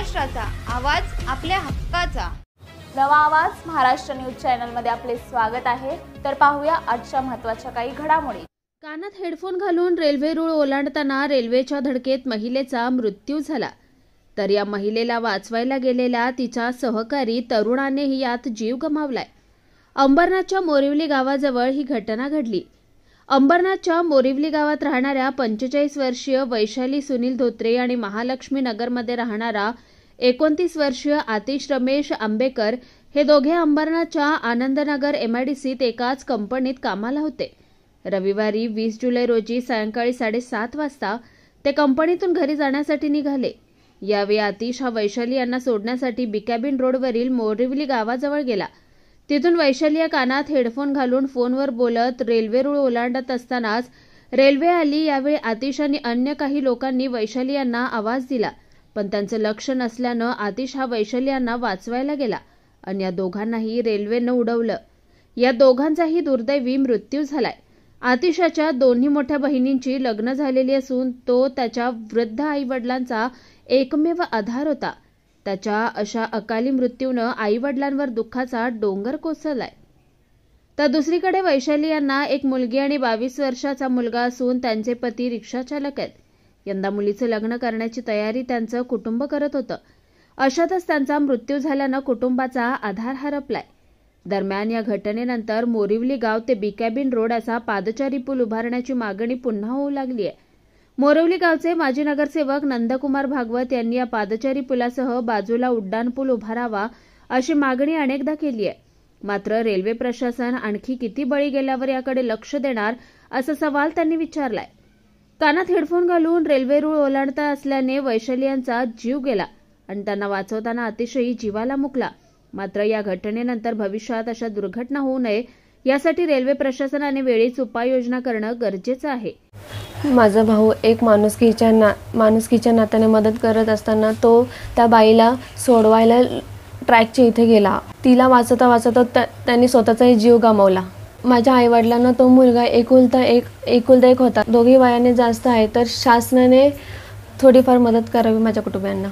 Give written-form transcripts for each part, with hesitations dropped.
महाराष्ट्राचा आवाज, आपल्या हक्काचा. नवा आवाज महाराष्ट्र न्यूज चॅनलमध्ये आपले स्वागत आहे. तर पाहूया आजच्या महत्त्वाच्या काही घडामोडी. कानात हेडफोन घालून रेल्वे रूळ ओलांडताना रेल्वेच्या धडकेत महिलेचा मृत्यू झाला. तर या महिलेला वाचवायला गेलेल्या तिचा सहकारी तरुणानेही यात जीव गमावलाय. अंबरनाथच्या मोरिवली गावाजवळ ही घटना घडली. अंबरनाथच्या मोरिवली गावात राहणाऱ्या 45 वर्षीय वैशाली सुनील धोत्रे आणि महालक्ष्मी नगरमध्ये राहणारा 29 वर्षीय आतिश रमेश आंबेकर हे दोघे अंबरनाथच्या आनंदनगर MIDCत एकाच कंपनीत कामाला होते. रविवारी 20 जुलै रोजी सायंकाळी 7:30 वाजता ते कंपनीतून घरी जाण्यासाठी निघाले. यावेळी आतिश हा वैशाली यांना सोडण्यासाठी बिकॅबिन रोडवरील मोरिवली गावाजवळ गेला. तिथून वैशाली या कानात हेडफोन घालून फोनवर बोलत रेल्वे रूळ ओलांडत असतानाच रेल्वे आली. यावेळी आतिश आणि अन्य काही लोकांनी वैशाली यांना आवाज दिला, पण त्यांचं लक्ष नसल्यानं आतिश हा वैशाली यांना वाचवायला गेला आणि या दोघांनाही रेल्वेनं उडवलं. या दोघांचाही दुर्दैवी मृत्यू झालाय. आतिशाच्या दोन्ही मोठ्या बहिणींची लग्न झालेली असून तो त्याच्या वृद्ध आईवडिलांचा एकमेव आधार होता. त्याच्या अशा अकाली मृत्यूनं आईवडिलांवर दुःखाचा डोंगर कोसळलाय. तर दुसरीकडे वैशाली यांना एक मुलगी आणि 22 वर्षाचा मुलगा असून त्यांचे पती रिक्षाचालक आहेत. यंदा मुलीचं लग्न करण्याची तयारी त्यांचं कुटुंब करत होतं. अशातच त्यांचा मृत्यू झाल्यानं कुटुंबाचा आधार हरपलाय. दरम्यान या घटनेनंतर मोरिवली गाव ते बिकॅबिन रोड असा पादचारी पूल उभारण्याची मागणी पुन्हा होऊ लागली आहे. मोरिवली गावचे माजी नगरसेवक नंदकुमार भागवत यांनी या पादचारी पुलासह बाजूला उड्डाण पूल उभारावा अशी मागणी अनेकदा केली आहे. मात्र रेल्वे प्रशासन आणखी किती बळी गेल्यावर याकडे लक्ष देणार असा सवाल त्यांनी विचारलाय. कानात हेडफोन घालून रेल्वे रूळ ओलांडता असल्याने वैशाली यांचा जीव गेला आणि त्यांना वाचवताना अतिशय जीवाला मुकला. मात्र या घटनेनंतर भविष्यात अशा दुर्घटना होऊ नये यासाठी रेल्वे प्रशासनाने वेळीच उपाययोजना करणं गरजेचं आहे. माझा भाऊ एक माणुसकीच्या नात्याने मदत करत असताना तो त्या बाईला सोडवायला ट्रॅकच्या इथे गेला. तिला वाचवता त्यांनी स्वतःचाही जीव गमावला. माझ्या आईवडिलांना तो मुलगा एकुलता एक होता. दोघी वयाने जास्त आहे, तर शासनाने थोडीफार मदत करावी माझ्या कुटुंबियांना.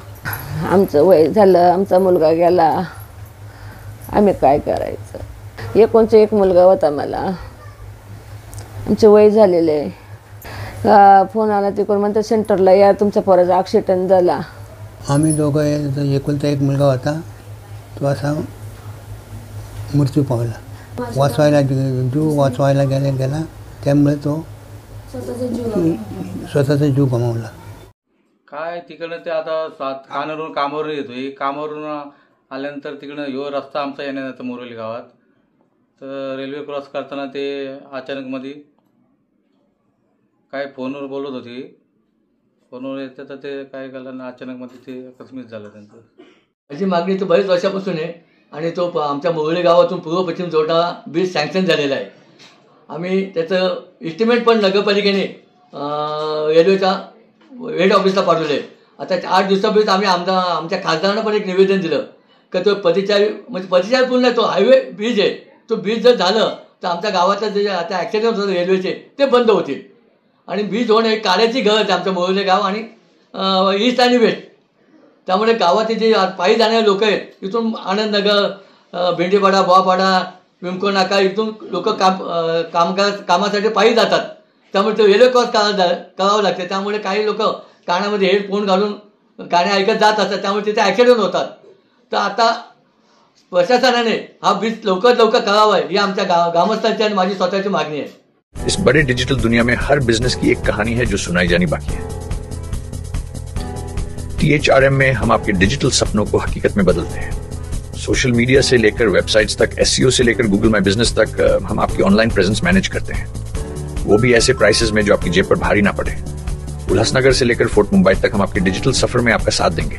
आमचं वय झालं, आमचा मुलगा गेला, आम्ही काय करायचं. एकोणचा एक मुलगा होता मला, आमचे वय झालेले. फोन आला तिकडून म्हणतात सेंटरला या, तुमच्या पोराचा ॲक्सिडेंट झाला. आम्ही दोघं एकुलता एक मुलगा होता, तो असा मृत्यू पावला. जीव वाचवायला गेला त्यामुळे तो स्वतःचा जीव गमावला. काय तिकडनं ते आता कामावरून येतोय. कामावरून आल्यानंतर तिकडनं ह्यो रस्ता आमचा येण्याचा मोरिवली गावात, तर रेल्वे क्रॉस करताना ते अचानक मध्ये काय फोनवर बोलत होती. फोनवर येतं तर ते काय केलं ना, अचानक मध्ये ते अकस्मित झालं त्यांचं. माझी मागणी तो बरेच वर्षापासून आहे आणि तो आमच्या मोरिवली गावातून पूर्व पश्चिम जोडणारा ब्रिज सँक्शन झालेला आहे. आम्ही त्याचं एस्टिमेट पण नगरपालिकेने रेल्वेच्या हेड ऑफिसला पाठवलं आहे. आता 8 दिवसापूर्वीच आम्ही आमच्या खासदारांना पण एक निवेदन दिलं की तो प्रतिचार पूल नाही, तो हायवे ब्रिज आहे. तो ब्रिज जर झालं तर आमच्या गावातलं जे आता ॲक्सिडेंट होतं रेल्वेचे ते बंद होतील. आणि ब्रिज होणं एक काळाची गरज आहे आमचं मोरिवली गाव आणि ईस्ट आणि वेस्ट. त्यामुळे गावातील जे पायी जाणारे लोक आहेत, इथून आनंदनगर, भेंडीपाडा, बोवापाडा, विमको नाका इथून लोक कामासाठी पायी जातात. त्यामुळे ते रेल्वे क्रॉस करावं लागते. त्यामुळे काही लोक कानामध्ये हेडफोन घालून गाणे ऐकत जात असतात, त्यामुळे तिथे ॲक्सिडेंट होतात. तर आता प्रशासनाने हा ब्रिज लवकर करावा ही आमच्या ग्रामस्थांची आणि माझी स्वतःची मागणी आहे. इस बड़े डिजिटल दुनिया में हर बिजनेस की एक कहानी है जो सुनाई जानी बाकी है. THRM में हम आपके डिजिटल सपनों को हकीकत में बदलते हैं. सोशल मीडिया से लेकर वेबसाइट्स तक, SEO से लेकर गूगल माई बिजनेस तक हम आपकी ऑनलाइन प्रेजेंस मैनेज करते हैं, वो भी ऐसे प्राइसेस में जो आपकी जेब पर भारी ना पड़े. उल्लासनगर से लेकर फोर्ट मुंबई तक हम आपके डिजिटल सफर में आपका साथ देंगे.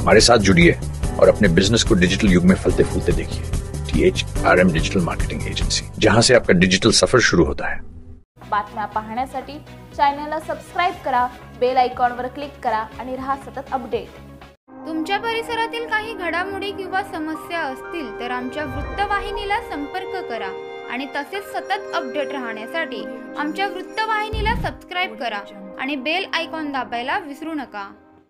हमारे साथ जुड़िए और अपने बिजनेस को डिजिटल युग में फलते फूलते देखिए. THRM डिजिटल मार्केटिंग एजेंसी, जहां से आपका डिजिटल सफर शुरू होता है. बातम्या पाहण्यासाठी चॅनलला सबस्क्राईब करा, बेल आयकॉनवर क्लिक करा आणि रहा सतत अपडेट. तुमच्या परिसरातील काही घडामोडी किंवा समस्या असतील तर आमच्या वृत्तवाहिनीला संपर्क करा आणि तसेच सतत अपडेट राहण्यासाठी आमच्या वृत्तवाहिनीला सबस्क्राईब करा आणि बेल आयकॉन दाबायला विसरू नका.